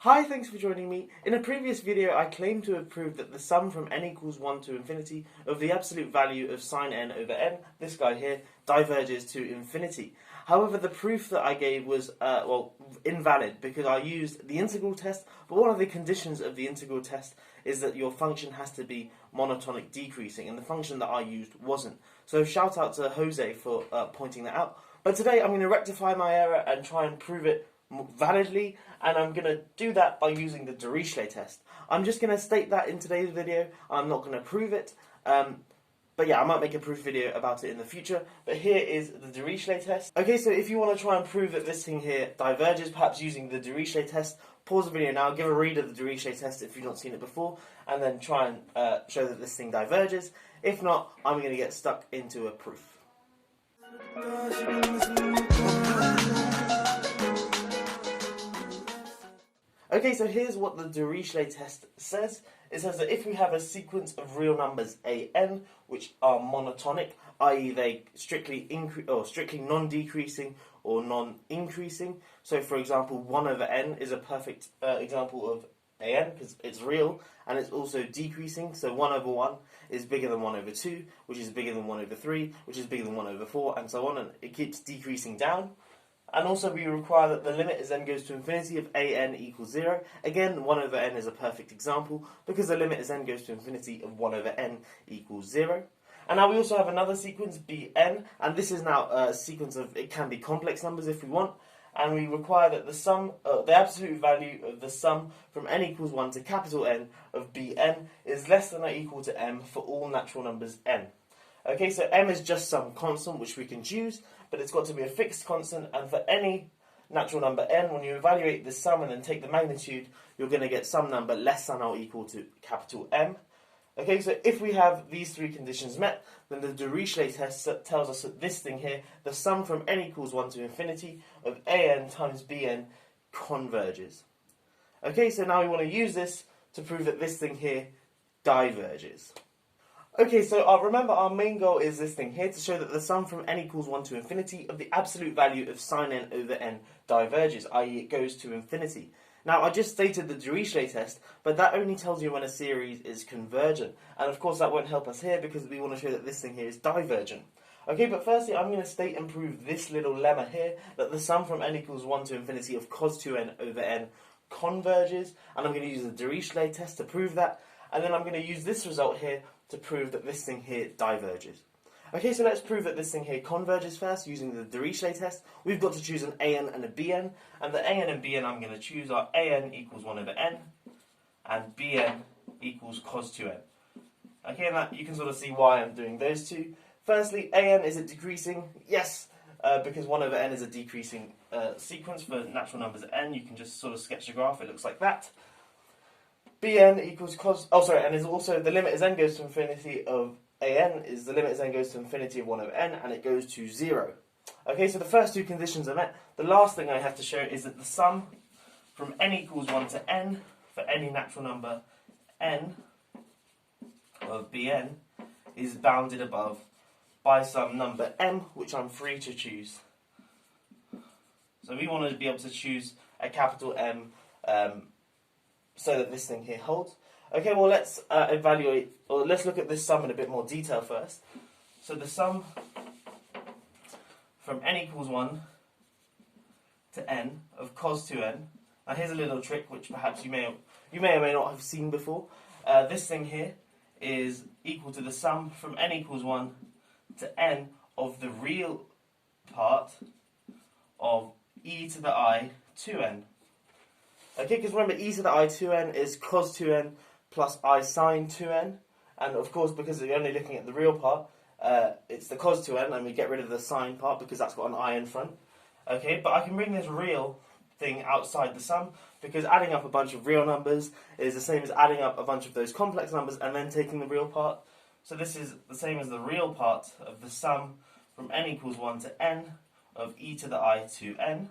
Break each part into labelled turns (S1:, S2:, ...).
S1: Hi, thanks for joining me. In a previous video I claimed to have proved that the sum from n equals 1 to infinity of the absolute value of sine n over n, this guy here, diverges to infinity. However, the proof that I gave was, invalid because I used the integral test, but one of the conditions of the integral test is that your function has to be monotonic decreasing, and the function that I used wasn't. So shout out to Jose for pointing that out. But today I'm going to rectify my error and try and prove it validly, and I'm going to do that by using the Dirichlet test. I'm just going to state that in today's video. I'm not going to prove it, but yeah, I might make a proof video about it in the future. But here is the Dirichlet test. Okay, so if you want to try and prove that this thing here diverges, perhaps using the Dirichlet test, pause the video now, give a read of the Dirichlet test if you've not seen it before, and then try and show that this thing diverges. If not, I'm going to get stuck into a proof. Okay, so here's what the Dirichlet test says. It says that if we have a sequence of real numbers an, which are monotonic, i.e. they strictly non-decreasing or non-increasing. So for example, 1 over n is a perfect example of an because it's real and it's also decreasing. So 1 over 1 is bigger than 1 over 2, which is bigger than 1 over 3, which is bigger than 1 over 4, and so on, and it keeps decreasing down. And also we require that the limit as n goes to infinity of an equals 0. Again, 1 over n is a perfect example because the limit as n goes to infinity of 1 over n equals 0. And now we also have another sequence, bn, and this is now a sequence of, it can be complex numbers if we want, and we require that the sum, the absolute value of the sum from n equals 1 to capital N of bn is less than or equal to m for all natural numbers n. Okay, so m is just some constant which we can choose, but it's got to be a fixed constant, and for any natural number n, when you evaluate the sum and then take the magnitude, you're going to get some number less than or equal to capital M. Okay, so if we have these three conditions met, then the Dirichlet test tells us that this thing here, the sum from n equals 1 to infinity of an times bn converges. Okay, so now we want to use this to prove that this thing here diverges. Okay, so remember our main goal is this thing here, to show that the sum from n equals 1 to infinity of the absolute value of sine n over n diverges, i.e. it goes to infinity. Now, I just stated the Dirichlet test, but that only tells you when a series is convergent. And of course that won't help us here because we want to show that this thing here is divergent. Okay, but firstly I'm going to state and prove this little lemma here, that the sum from n equals 1 to infinity of cos 2n over n converges, and I'm going to use the Dirichlet test to prove that, and then I'm going to use this result here to prove that this thing here diverges. Okay, so let's prove that this thing here converges first using the Dirichlet test. We've got to choose an an and a bn, and the an and bn I'm going to choose are an equals 1 over n, and bn equals cos 2n. Okay, and that, you can sort of see why I'm doing those two. Firstly, an, is it decreasing? Yes, because 1 over n is a decreasing sequence for natural numbers at n. You can just sort of sketch the graph, it looks like that. bn equals cos, and is also the limit as n goes to infinity of an is the limit as n goes to infinity of 1 over n, and it goes to 0. Okay, so the first two conditions are met. The last thing I have to show is that the sum from n equals 1 to n for any natural number n of bn is bounded above by some number m, which I'm free to choose. So we want to be able to choose a capital M so that this thing here holds. Okay, well let's let's look at this sum in a bit more detail first. So the sum from n equals 1 to n of cos 2n. Now here's a little trick which perhaps you may or may not have seen before. This thing here is equal to the sum from n equals 1 to n of the real part of e to the I 2n. Okay, because remember e to the I 2n is cos 2n plus I sine 2n, and of course because we're only looking at the real part, it's the cos 2n, and we get rid of the sine part because that's got an I in front. Okay, but I can bring this real thing outside the sum because adding up a bunch of real numbers is the same as adding up a bunch of those complex numbers and then taking the real part. So this is the same as the real part of the sum from n equals 1 to n of e to the I 2n.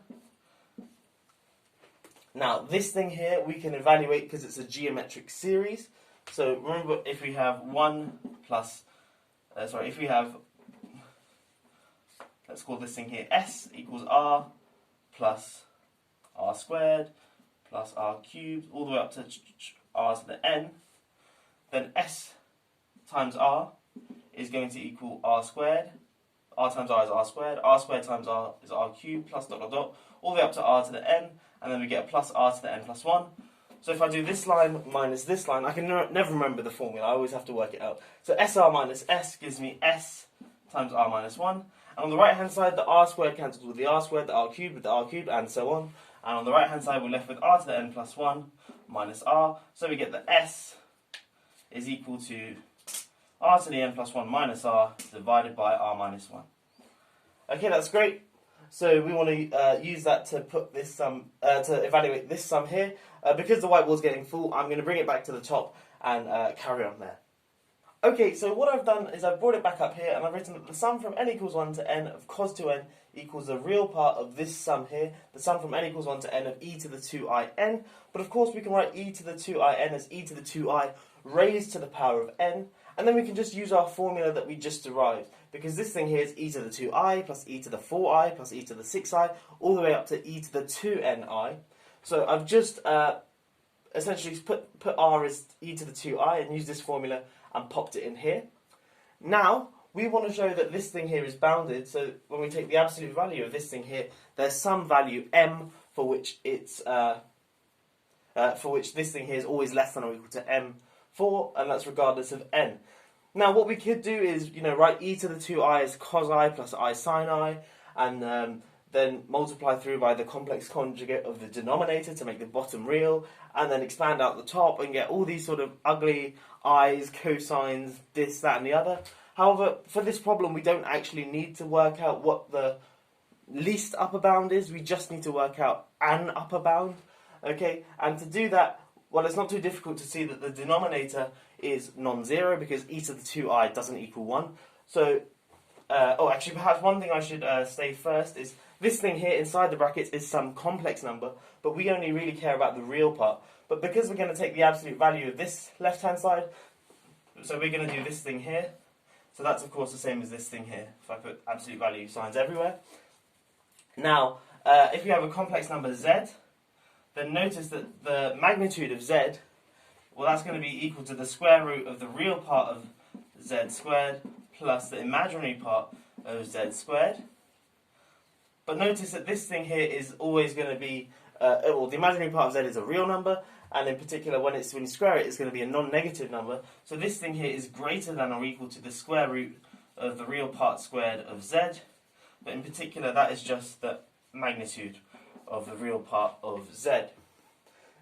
S1: Now this thing here we can evaluate because it's a geometric series. So remember, if we have let's call this thing here S equals R plus R squared plus r cubed all the way up to r to the n, then s times r is going to equal r squared. R times r is r squared times r is r cubed, plus dot dot dot, all the way up to r to the n, and then we get a plus r to the n plus 1. So if I do this line minus this line, I can never remember the formula, I always have to work it out. So sr minus s gives me s times r minus 1. And on the right hand side, the r squared cancels with the r squared, the r cubed with the r cubed, and so on. And on the right hand side, we're left with r to the n plus 1 minus r. So we get that s is equal to r to the n plus 1 minus r divided by r minus 1. Okay, that's great. So we want to use that to put this sum, to evaluate this sum here. Because the whiteboard's getting full, I'm going to bring it back to the top and carry on there. Okay, so what I've done is I've brought it back up here and I've written that the sum from n equals 1 to n of cos 2n equals the real part of this sum here, the sum from n equals 1 to n of e to the 2in. But of course we can write e to the 2in as e to the 2I raised to the power of n, and then we can just use our formula that we just derived, because this thing here is e to the 2i plus e to the 4i plus e to the 6i all the way up to e to the 2ni. So I've just essentially put r as e to the 2i and used this formula and popped it in here. Now we want to show that this thing here is bounded, so when we take the absolute value of this thing here, there's some value m for which it's for which this thing here is always less than or equal to m4, and that's regardless of n. Now what we could do is, write e to the 2i as cos I plus I sin I, and then multiply through by the complex conjugate of the denominator to make the bottom real, and then expand out the top and get all these sort of ugly i's, cosines, this, that and the other. However, for this problem we don't actually need to work out what the least upper bound is, we just need to work out an upper bound. Okay, and to do that, well, it's not too difficult to see that the denominator is non-zero because e to the 2i doesn't equal 1. So, actually perhaps one thing I should say first is this thing here inside the brackets is some complex number, but we only really care about the real part. But because we're going to take the absolute value of this left-hand side, so we're going to do this thing here. So that's of course the same as this thing here, if I put absolute value signs everywhere. Now, if we have a complex number z, then notice that the magnitude of z, well, that's going to be equal to the square root of the real part of z squared plus the imaginary part of z squared. But notice that this thing here is always going to be, well, the imaginary part of z is a real number, and in particular when you square it, it's going to be a non-negative number. So this thing here is greater than or equal to the square root of the real part squared of z, but in particular that is just the magnitude of the real part of z.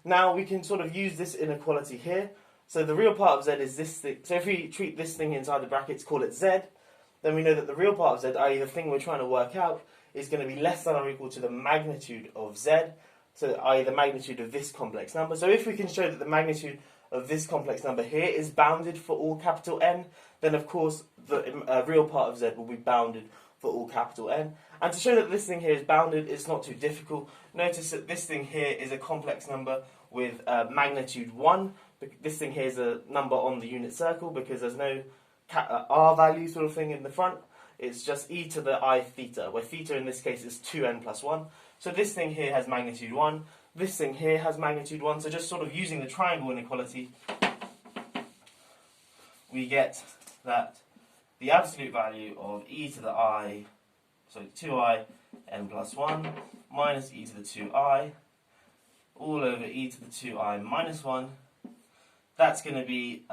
S1: Now we can sort of use this inequality here. So the real part of z is this thing. So if we treat this thing inside the brackets, call it z, then we know that the real part of z, i.e. the thing we're trying to work out, is going to be less than or equal to the magnitude of z, so i.e. the magnitude of this complex number. So if we can show that the magnitude of this complex number here is bounded for all capital N, then of course the real part of z will be bounded for all capital N. And to show that this thing here is bounded, it's not too difficult. Notice that this thing here is a complex number with magnitude 1. This thing here is a number on the unit circle because there's no r value sort of thing in the front. It's just e to the I theta, where theta in this case is 2n plus 1. So this thing here has magnitude 1. This thing here has magnitude 1. So just sort of using the triangle inequality, we get that the absolute value of e to the I, so 2i n plus 1 minus e to the 2i all over e to the 2i minus 1, that's going to be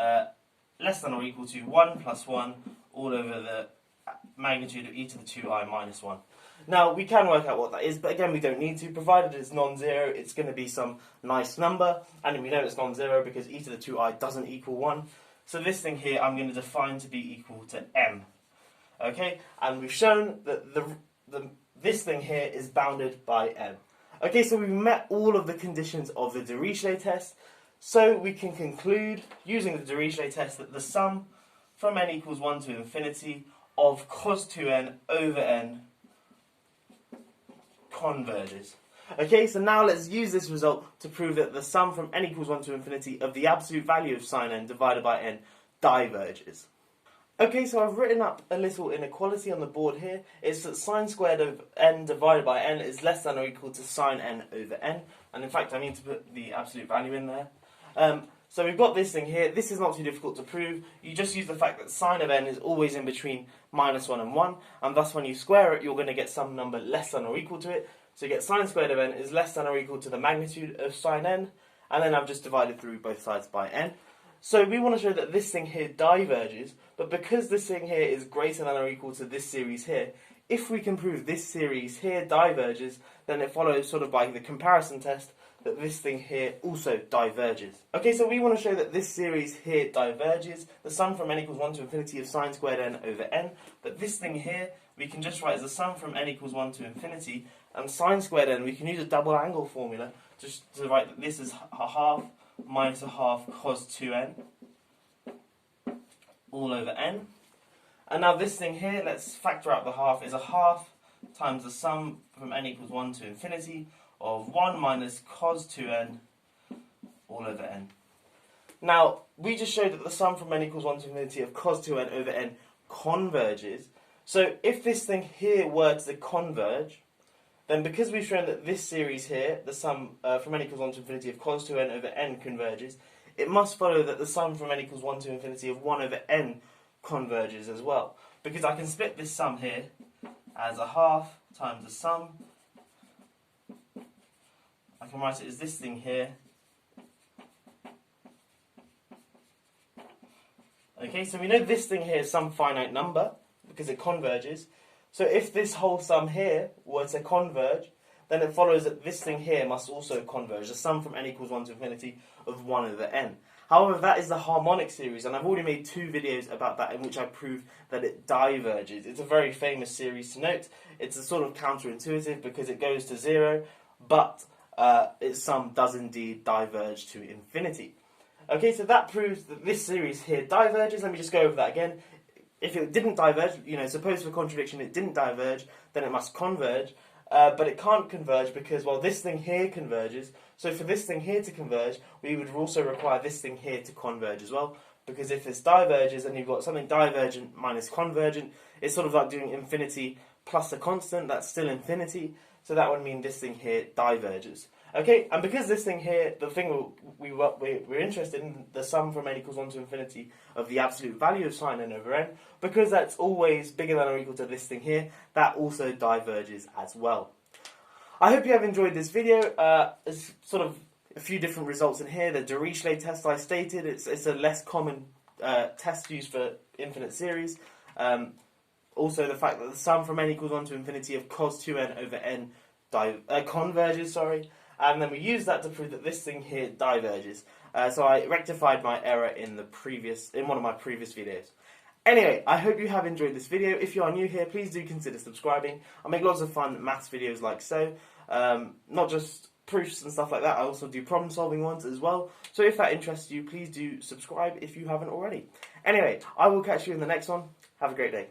S1: less than or equal to 1 plus 1 all over the magnitude of e to the 2i minus 1. Now, we can work out what that is, but again, we don't need to. Provided it's non-zero, it's going to be some nice number, and we know it's non-zero because e to the 2i doesn't equal 1. So this thing here, I'm going to define to be equal to m. Okay, and we've shown that this thing here is bounded by m. Okay, so we've met all of the conditions of the Dirichlet test, so we can conclude, using the Dirichlet test, that the sum from n equals 1 to infinity of cos 2n over n converges. Okay, so now let's use this result to prove that the sum from n equals 1 to infinity of the absolute value of sine n divided by n diverges. Okay, so I've written up a little inequality on the board here. It's that sine squared of n divided by n is less than or equal to sine n over n. and in fact I need to put the absolute value in there. So we've got this thing here. This is not too difficult to prove. You just use the fact that sine of n is always in between -1 and 1, and thus when you square it, you're going to get some number less than or equal to it. So you get sine squared of n is less than or equal to the magnitude of sine n, and then I've just divided through both sides by n. So we want to show that this thing here diverges, but because this thing here is greater than or equal to this series here, if we can prove this series here diverges, then it follows sort of by the comparison test that this thing here also diverges. Okay, so we want to show that this series here diverges, the sum from n equals 1 to infinity of sine squared n over n, but this thing here we can just write as the sum from n equals 1 to infinity, and sine squared n, we can use a double angle formula just to write that this is a half minus a half cos 2n all over n. And now this thing here, let's factor out the half, is a half times the sum from n equals 1 to infinity of 1 minus cos 2n all over n. Now, we just showed that the sum from n equals 1 to infinity of cos 2n over n converges. So if this thing here were to converge, then because we've shown that this series here, the sum from n equals 1 to infinity of cos 2n over n converges, it must follow that the sum from n equals 1 to infinity of 1 over n converges as well. Because I can split this sum here as a half times the sum. I can write it as this thing here. Okay, so we know this thing here is some finite number because it converges. So if this whole sum here were to converge, then it follows that this thing here must also converge, the sum from n equals 1 to infinity of 1 over n. However, that is the harmonic series, and I've already made 2 videos about that in which I prove that it diverges. It's a very famous series to note. It's a sort of counterintuitive because it goes to 0, but its sum does indeed diverge to infinity. Okay, so that proves that this series here diverges. Let me just go over that again. If it didn't diverge, suppose for contradiction it didn't diverge, then it must converge. But it can't converge because, well, this thing here converges. So for this thing here to converge, we would also require this thing here to converge as well. Because if this diverges and you've got something divergent minus convergent, it's sort of like doing infinity plus a constant, that's still infinity. So that would mean this thing here diverges. Okay, and because this thing here, the thing we're interested in, the sum from n equals 1 to infinity of the absolute value of sine n over n, because that's always bigger than or equal to this thing here, that also diverges as well. I hope you have enjoyed this video. There's sort of a few different results in here. The Dirichlet test I stated, it's a less common test used for infinite series. Also the fact that the sum from n equals 1 to infinity of cos 2n over n converges, and then we use that to prove that this thing here diverges. So I rectified my error in one of my previous videos. Anyway, I hope you have enjoyed this video. If you are new here, please do consider subscribing. I make lots of fun maths videos like so. Not just proofs and stuff like that, I also do problem solving ones as well. So if that interests you, please do subscribe if you haven't already. Anyway, I will catch you in the next one. Have a great day.